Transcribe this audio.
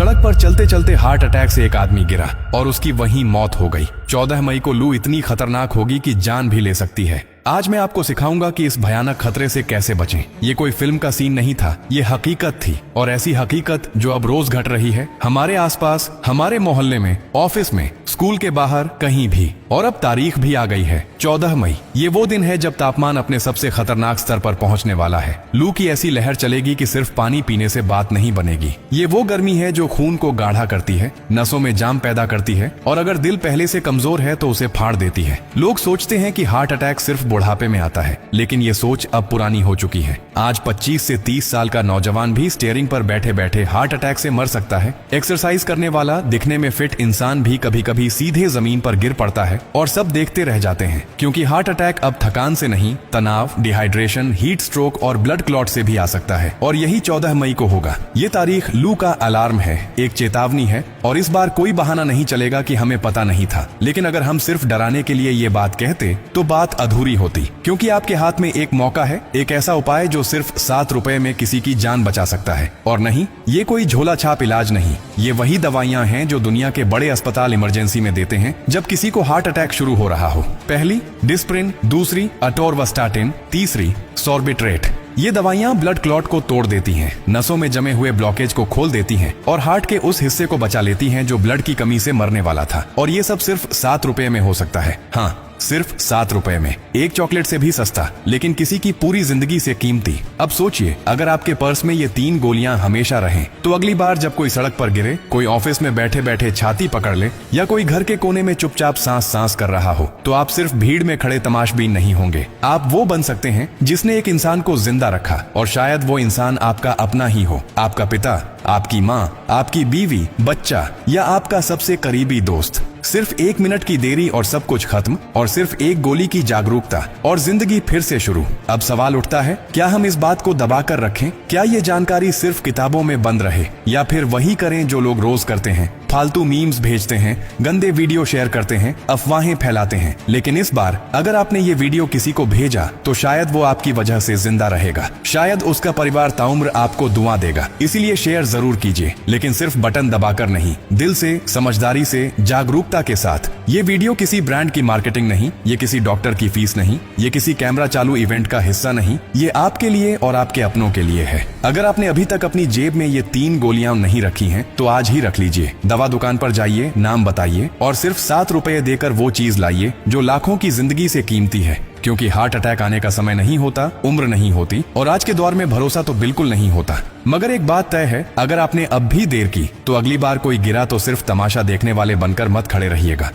सड़क पर चलते चलते हार्ट अटैक से एक आदमी गिरा और उसकी वहीं मौत हो गई। 14 मई को लू इतनी खतरनाक होगी कि जान भी ले सकती है। आज मैं आपको सिखाऊंगा कि इस भयानक खतरे से कैसे बचें। ये कोई फिल्म का सीन नहीं था, ये हकीकत थी, और ऐसी हकीकत जो अब रोज घट रही है हमारे आसपास, हमारे मोहल्ले में, ऑफिस में, स्कूल के बाहर, कहीं भी। और अब तारीख भी आ गई है, 14 मई। ये वो दिन है जब तापमान अपने सबसे खतरनाक स्तर पर पहुंचने वाला है। लू की ऐसी लहर चलेगी कि सिर्फ पानी पीने से बात नहीं बनेगी। ये वो गर्मी है जो खून को गाढ़ा करती है, नसों में जाम पैदा करती है, और अगर दिल पहले से कमजोर है तो उसे फाड़ देती है। लोग सोचते हैं कि हार्ट अटैक सिर्फ बुढ़ापे में आता है, लेकिन ये सोच अब पुरानी हो चुकी है। आज 25 से 30 साल का नौजवान भी स्टीयरिंग पर बैठे बैठे हार्ट अटैक से मर सकता है। एक्सरसाइज करने वाला, दिखने में फिट इंसान भी कभी कभी सीधे जमीन पर गिर पड़ता है और सब देखते रह जाते हैं, क्योंकि हार्ट अटैक अब थकान से नहीं, तनाव, डिहाइड्रेशन, हीट स्ट्रोक और ब्लड क्लॉट से भी आ सकता है। और यही 14 मई को होगा। ये तारीख लू का अलार्म है, एक चेतावनी है, और इस बार कोई बहाना नहीं चलेगा कि हमें पता नहीं था। लेकिन अगर हम सिर्फ डराने के लिए ये बात कहते तो बात अधूरी होती, क्योंकि आपके हाथ में एक मौका है, एक ऐसा उपाय जो सिर्फ 7 रुपए में किसी की जान बचा सकता है। और नहीं, ये कोई झोला छाप इलाज नहीं, ये वही दवाइयां हैं जो दुनिया के बड़े अस्पताल इमरजेंसी में देते हैं जब किसी को हार्ट अटैक शुरू हो रहा हो। पहली डिस्प्रिन, दूसरी अटोरवास्टाटिन, तीसरी सॉर्बिट्रेट। ये दवाइयां ब्लड क्लॉट को तोड़ देती हैं, नसों में जमे हुए ब्लॉकेज को खोल देती हैं और हार्ट के उस हिस्से को बचा लेती हैं जो ब्लड की कमी से मरने वाला था। और ये सब सिर्फ 7 रुपए में हो सकता है। हाँ, सिर्फ 7 रुपए में। एक चॉकलेट से भी सस्ता, लेकिन किसी की पूरी जिंदगी से कीमती। अब सोचिए, अगर आपके पर्स में ये 3 गोलियां हमेशा रहें, तो अगली बार जब कोई सड़क पर गिरे, कोई ऑफिस में बैठे बैठे छाती पकड़ ले, या कोई घर के कोने में चुपचाप सांस सांस कर रहा हो, तो आप सिर्फ भीड़ में खड़े तमाशबीन नहीं होंगे। आप वो बन सकते हैं जिसने एक इंसान को जिंदा रखा, और शायद वो इंसान आपका अपना ही हो, आपका पिता, आपकी माँ, आपकी बीवी, बच्चा, या आपका सबसे करीबी दोस्त। सिर्फ 1 मिनट की देरी और सब कुछ खत्म, और सिर्फ एक गोली की जागरूकता और जिंदगी फिर से शुरू। अब सवाल उठता है, क्या हम इस बात को दबा कर रखें? क्या ये जानकारी सिर्फ किताबों में बंद रहे, या फिर वही करें जो लोग रोज करते हैं? फालतू मीम्स भेजते हैं, गंदे वीडियो शेयर करते हैं, अफवाहें फैलाते हैं। लेकिन इस बार अगर आपने ये वीडियो किसी को भेजा तो शायद वो आपकी वजह से जिंदा रहेगा, शायद उसका परिवार ताउम्र आपको दुआ देगा। इसीलिए शेयर जरूर कीजिए, लेकिन सिर्फ बटन दबाकर नहीं, दिल से, समझदारी से, जागरूकता के साथ। ये वीडियो किसी ब्रांड की मार्केटिंग नहीं, ये किसी डॉक्टर की फीस नहीं, ये किसी कैमरा चालू इवेंट का हिस्सा नहीं, ये आपके लिए और आपके अपनों के लिए है। अगर आपने अभी तक अपनी जेब में ये 3 गोलियां नहीं रखी हैं, तो आज ही रख लीजिए। दवा दुकान पर जाइए, नाम बताइए, और सिर्फ 7 रुपए देकर वो चीज लाइए जो लाखों की जिंदगी से कीमती है। क्योंकि हार्ट अटैक आने का समय नहीं होता, उम्र नहीं होती, और आज के दौर में भरोसा तो बिल्कुल नहीं होता। मगर एक बात तय है, अगर आपने अब भी देर की तो अगली बार कोई गिरा तो सिर्फ तमाशा देखने वाले बनकर मत खड़े रहिएगा।